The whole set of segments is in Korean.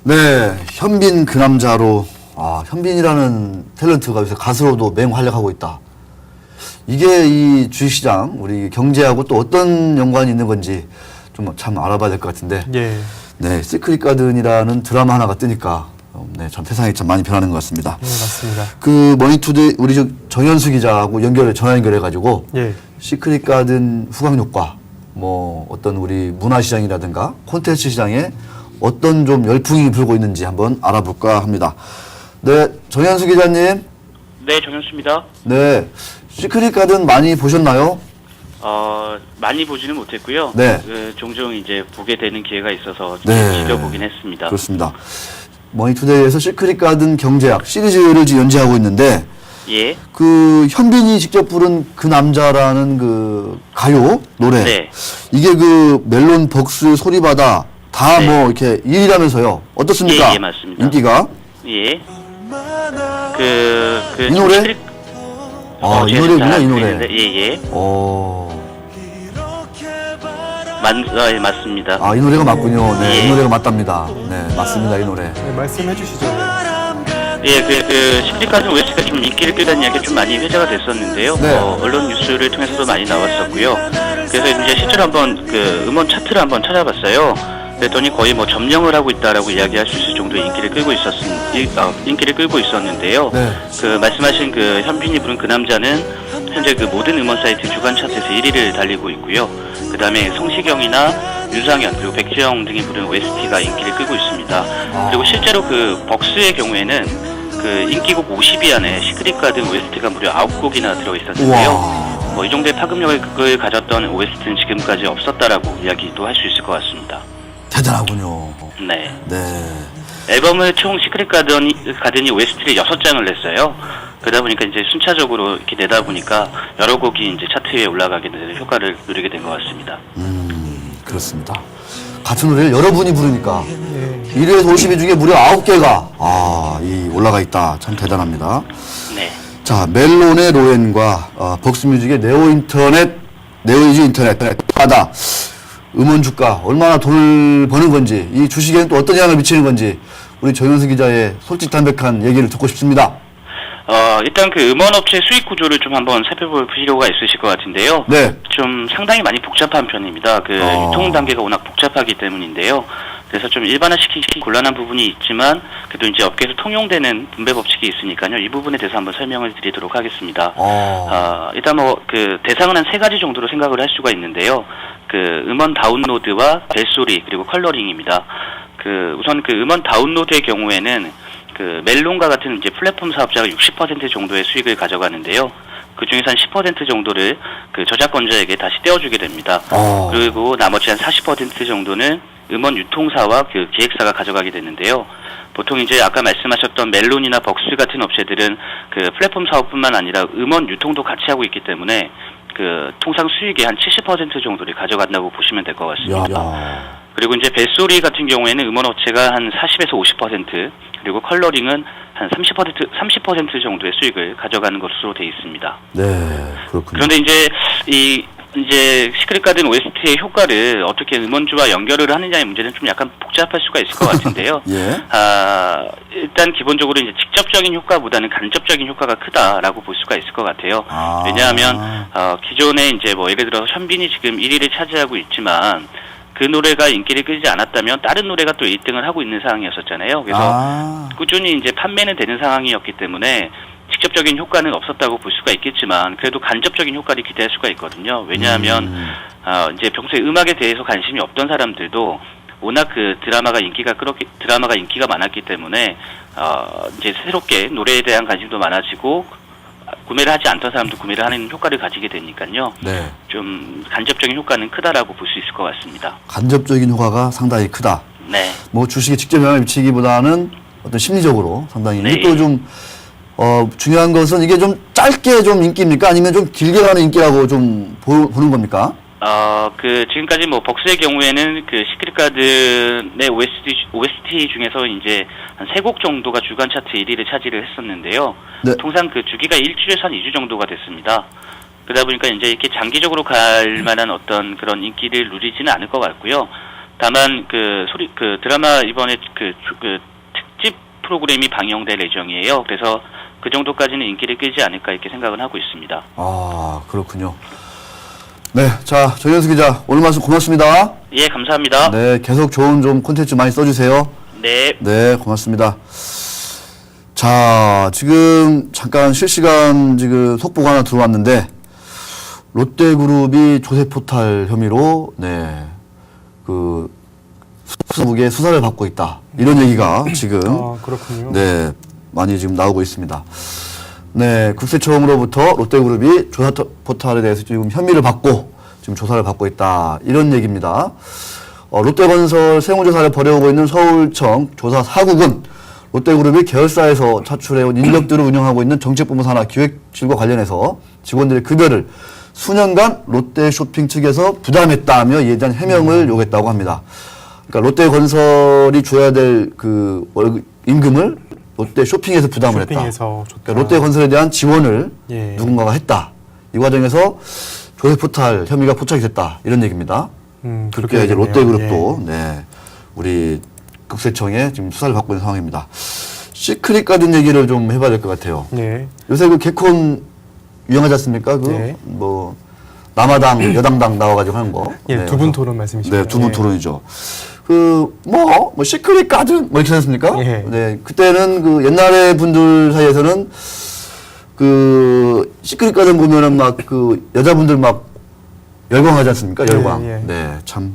네, 현빈 그 남자로, 현빈이라는 탤런트가 요새 가수로도 맹활약하고 있다. 이게 이 주식시장, 우리 경제하고 또 어떤 연관이 있는 건지 좀 참 알아봐야 될 것 같은데. 예. 네, 시크릿 가든이라는 드라마 하나가 뜨니까, 네, 참 세상이 참 많이 변하는 것 같습니다. 네, 맞습니다. 그 머니투데이, 우리 정현수 기자하고 전화 연결해가지고, 예. 시크릿 가든 후광 효과, 뭐 어떤 우리 문화시장이라든가 콘텐츠 시장에 어떤 좀 열풍이 불고 있는지 한번 알아볼까 합니다. 네, 정현수 기자님. 네, 정현수입니다. 네, 시크릿 가든 많이 보셨나요? 많이 보지는 못했고요. 네. 종종 이제 보게 되는 기회가 있어서 네. 즐겨보긴 했습니다. 그렇습니다. 머니투데이에서 시크릿 가든 경제학 시리즈를 지금 연재하고 있는데, 예. 그 현빈이 직접 부른 그 남자라는 그 가요 노래, 네. 이게 그 멜론 벅스 소리바다 다 네. 뭐 이렇게 1위라면서요. 어떻습니까? 예, 맞습니다. 인기가? 예. 이 노래? 시크릿- 이 노래구나, 이 노래. 예, 예. 예, 맞습니다. 이 노래가 맞군요. 네, 예. 이 노래가 맞답니다. 네, 맞습니다. 이 노래. 네, 말씀해 주시죠. 예, 시크릿 가든 OST가 좀 인기를 끌다는 이야기가 좀 많이 회자가 됐었는데요. 네. 언론 뉴스를 통해서도 많이 나왔었고요. 그래서 이제 실제로 한번 그 음원 차트를 한번 찾아봤어요. 그랬더니 거의 뭐 점령을 하고 있다라고 이야기할 수 있을 정도의 인기를 끌고 있었는데요. 네. 그 말씀하신 그 현빈이 부른 그 남자는 현재 그 모든 음원 사이트 주간 차트에서 1위를 달리고 있고요. 그 다음에 성시경이나 유상현 그리고 백지영 등이 부른 OST가 인기를 끌고 있습니다. 그리고 실제로 그 벅스의 경우에는 그 인기곡 50위 안에 시크릿 가든 OST가 무려 9곡이나 들어있었는데요. 뭐 이 정도의 파급력을 가졌던 OST는 지금까지 없었다라고 이야기도 할 수 있을 것 같습니다. 대단하군요. 네. 네. 앨범을 총 시크릿 가든이 OST를 6장을 냈어요. 그러다 보니까 이제 순차적으로 이렇게 내다 보니까 여러 곡이 이제 차트 위에 올라가게 되는 효과를 누리게 된 것 같습니다. 그렇습니다. 같은 노래를 여러분이 부르니까 예. 1위에서 50위 중에 무려 9개가 올라가 있다. 참 대단합니다. 네. 자, 멜론의 로엔과 벅스뮤직의 네오이즈 인터넷 하다. 음원 주가 얼마나 돈을 버는 건지, 이 주식에는 또 어떤 영향을 미치는 건지 우리 정현수 기자의 솔직담백한 얘기를 듣고 싶습니다. 일단 그 음원업체 수익 구조를 좀 한번 살펴볼 필요가 있으실 것 같은데요. 네. 좀 상당히 많이 복잡한 편입니다. 유통 단계가 워낙 복잡하기 때문인데요. 그래서 좀 일반화시키기 곤란한 부분이 있지만 그래도 이제 업계에서 통용되는 분배 법칙이 있으니까요. 이 부분에 대해서 한번 설명을 드리도록 하겠습니다. 일단 뭐 그 대상은 한 3가지 정도로 생각을 할 수가 있는데요. 그 음원 다운로드와 벨소리 그리고 컬러링입니다. 우선 그 음원 다운로드의 경우에는 그 멜론과 같은 이제 플랫폼 사업자가 60% 정도의 수익을 가져가는데요. 그 중에서 한 10% 정도를 그 저작권자에게 다시 떼어주게 됩니다. 그리고 나머지 한 40% 정도는 음원 유통사와 그 기획사가 가져가게 되는데요. 보통 이제 아까 말씀하셨던 멜론이나 벅스 같은 업체들은 그 플랫폼 사업뿐만 아니라 음원 유통도 같이 하고 있기 때문에 그 통상 수익의 한 70% 정도를 가져간다고 보시면 될 것 같습니다. 그리고 이제 벨소리 같은 경우에는 음원 업체가 한 40에서 50%, 그리고 컬러링은 한 30% 정도의 수익을 가져가는 것으로 되어 있습니다. 네, 그렇군요. 그런데 이제 시크릿 가든 OST의 효과를 어떻게 음원주와 연결을 하느냐의 문제는 좀 약간 복잡할 수가 있을 것 같은데요. 예. 일단 기본적으로 이제 직접적인 효과보다는 간접적인 효과가 크다라고 볼 수가 있을 것 같아요. 왜냐하면 기존에 이제 뭐 예를 들어 현빈이 지금 1위를 차지하고 있지만 그 노래가 인기를 끌지 않았다면 다른 노래가 또 1등을 하고 있는 상황이었었잖아요. 그래서 꾸준히 이제 판매는 되는 상황이었기 때문에 직접적인 효과는 없었다고 볼 수가 있겠지만 그래도 간접적인 효과를 기대할 수가 있거든요. 왜냐하면 이제 평소에 음악에 대해서 관심이 없던 사람들도 워낙 그 드라마가 인기가 많았기 때문에 이제 새롭게 노래에 대한 관심도 많아지고 구매를 하지 않던 사람도 구매를 하는 효과를 가지게 되니까요. 네. 좀 간접적인 효과는 크다라고 볼 수 있을 것 같습니다. 간접적인 효과가 상당히 크다. 네. 뭐 주식에 직접 영향을 미치기보다는 어떤 심리적으로 상당히. 네. 또 좀 중요한 것은 이게 좀 짧게 좀 인기입니까? 아니면 좀 길게 가는 인기라고 좀 보는 겁니까? 지금까지 뭐 벅스의 경우에는 그 시크릿 가든의 OST 중에서 이제 한 3곡 정도가 주간 차트 1위를 차지를 했었는데요. 네. 통상 그 주기가 일주일에서 한 2주 정도가 됐습니다. 그러다 보니까 이제 이렇게 장기적으로 갈 만한 어떤 그런 인기를 누리지는 않을 것 같고요. 다만 그 드라마 이번에 그 특집 프로그램이 방영될 예정이에요. 그래서 그 정도까지는 인기를 끌지 않을까 이렇게 생각을 하고 있습니다. 아, 그렇군요. 네, 자, 정현수 기자, 오늘 말씀 고맙습니다. 예, 감사합니다. 네, 계속 좋은 좀 콘텐츠 많이 써주세요. 네. 네, 고맙습니다. 자, 지금 잠깐 실시간 지금 속보가 하나 들어왔는데, 롯데그룹이 조세포탈 혐의로, 네, 그, 수사국에 수사를 받고 있다. 이런 얘기가 지금, 그렇군요. 네, 많이 지금 나오고 있습니다. 네, 국세청으로부터 롯데그룹이 조사 포탈에 대해서 지금 혐의를 받고 지금 조사를 받고 있다. 이런 얘기입니다. 롯데건설 세무조사를 벌여오고 있는 서울청 조사 4국은 롯데그룹이 계열사에서 차출해온 인력들을 운영하고 있는 정책본부 산하 기획실과 관련해서 직원들의 급여를 수년간 롯데쇼핑 측에서 부담했다며 이에 대한 해명을 요구했다고 합니다. 그러니까 롯데건설이 줘야 될 그 임금을 롯데쇼핑에서 부담을 했다. 쇼핑에서 그러니까 롯데건설에 대한 지원을 예. 누군가가 했다. 이 과정에서 조세포탈 혐의가 포착이 됐다. 이런 얘기입니다. 그렇게 이제 되겠네요. 롯데그룹도 네, 우리 국세청에 지금 수사를 받고 있는 상황입니다. 시크릿 가든 얘기를 좀 해봐야 될 것 같아요. 예. 요새 그 개콘 유행하지 않습니까? 그 예. 뭐 남아당 여당당 나와가지고 하는 거. 예, 네, 두 분 토론 말씀이시죠? 네, 두 분 예. 토론이죠. 뭐 시크릿 가든 뭐 이렇게 하셨습니까? 예. 네, 그때는 그 옛날에 분들 사이에서는 그 시크릿 가든 보면은 막 그 여자분들 막 열광하지 않습니까? 열광. 예, 예. 네, 참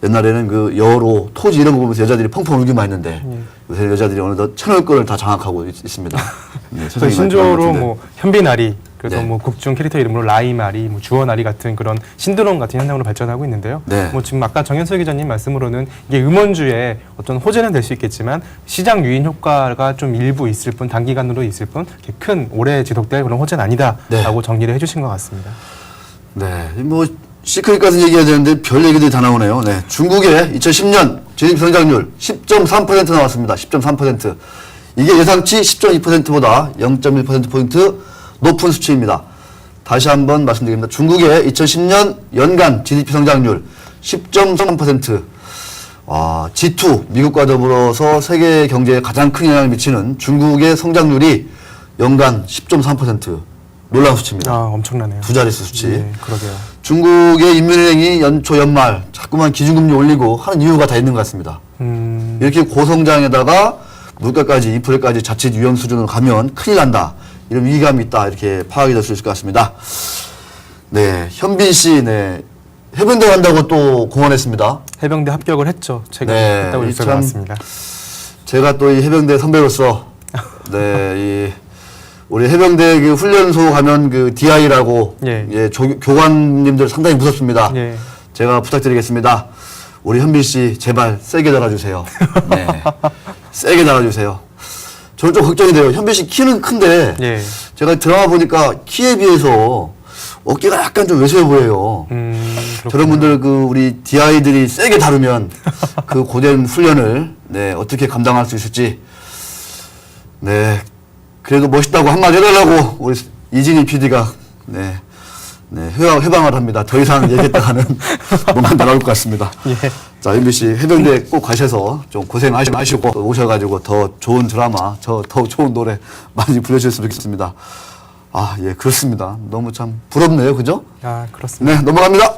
옛날에는 그 여로 토지 이런 거 보면서 여자들이 펑펑 울기만 했는데 예. 요새 여자들이 어느덧 채널 거를 다 장악하고 있습니다. 네, 그래서 세상이 많이 신조어로 변한 것 같은데. 뭐 현빈아리, 그래서 네. 뭐 국중 캐릭터 이름으로 라임아리, 뭐 주원아리 같은 그런 신드롬 같은 현상으로 발전하고 있는데요. 네. 뭐 지금 아까 정현석 기자님 말씀으로는 이게 음원주의 어떤 호재는 될 수 있겠지만 시장 유인 효과가 좀 일부 있을 뿐, 단기간으로 있을 뿐, 이렇게 큰 오래 지속될 그런 호재는 아니다라고 네. 정리를 해주신 것 같습니다. 네, 뭐 시크릿 같은 얘기해야 되는데 별 얘기들이 다 나오네요. 네, 중국의 2010년 GDP 성장률 10.3% 나왔습니다. 10.3%. 이게 예상치 10.2%보다 0.1%포인트 높은 수치입니다. 다시 한번 말씀드립니다. 중국의 2010년 연간 GDP 성장률 10.3%. G2, 미국과 더불어서 세계 경제에 가장 큰 영향을 미치는 중국의 성장률이 연간 10.3%. 놀라운 수치입니다. 엄청나네요. 두 자릿수 수치. 예, 그러게요. 중국의 인민은행이 연초 연말 자꾸만 기준금리 올리고 하는 이유가 다 있는 것 같습니다. 이렇게 고성장에다가 물가까지 인플레까지 자칫 위험 수준으로 가면 큰일 난다. 이런 위기감이 있다. 이렇게 파악이 될 수 있을 것 같습니다. 네, 현빈 씨, 네, 해병대 간다고 또 공언했습니다. 해병대 합격을 했죠. 최근에 네, 했다고 뉴스가 참 나왔습니다. 제가 또 이 해병대 선배로서 네, 우리 해병대 그 훈련소 가면 그 DI라고 예. 교관님들 상당히 무섭습니다. 예. 제가 부탁드리겠습니다. 우리 현빈 씨 제발 세게 달아주세요. 네, 세게 달아주세요. 저는 좀 걱정이 돼요. 현빈 씨 키는 큰데 예. 제가 드라마 보니까 키에 비해서 어깨가 약간 좀 왜소해 보여요. 저런 분들 그 우리 DI들이 세게 다루면 그 고된 훈련을 네, 어떻게 감당할 수 있을지 네. 그래도 멋있다고 한마디 해달라고 우리 이진희 PD가 네, 회방을 합니다. 더 이상 얘기했다가는 뭔가 날아올 것 같습니다. 예. 자, 현빈 씨 해병대 꼭 가셔서 좀 고생하시고 오셔가지고 더 좋은 드라마, 더 좋은 노래 많이 불러주셨으면 좋겠습니다. 아, 예, 그렇습니다. 너무 참 부럽네요, 그죠? 그렇습니다. 네, 넘어갑니다.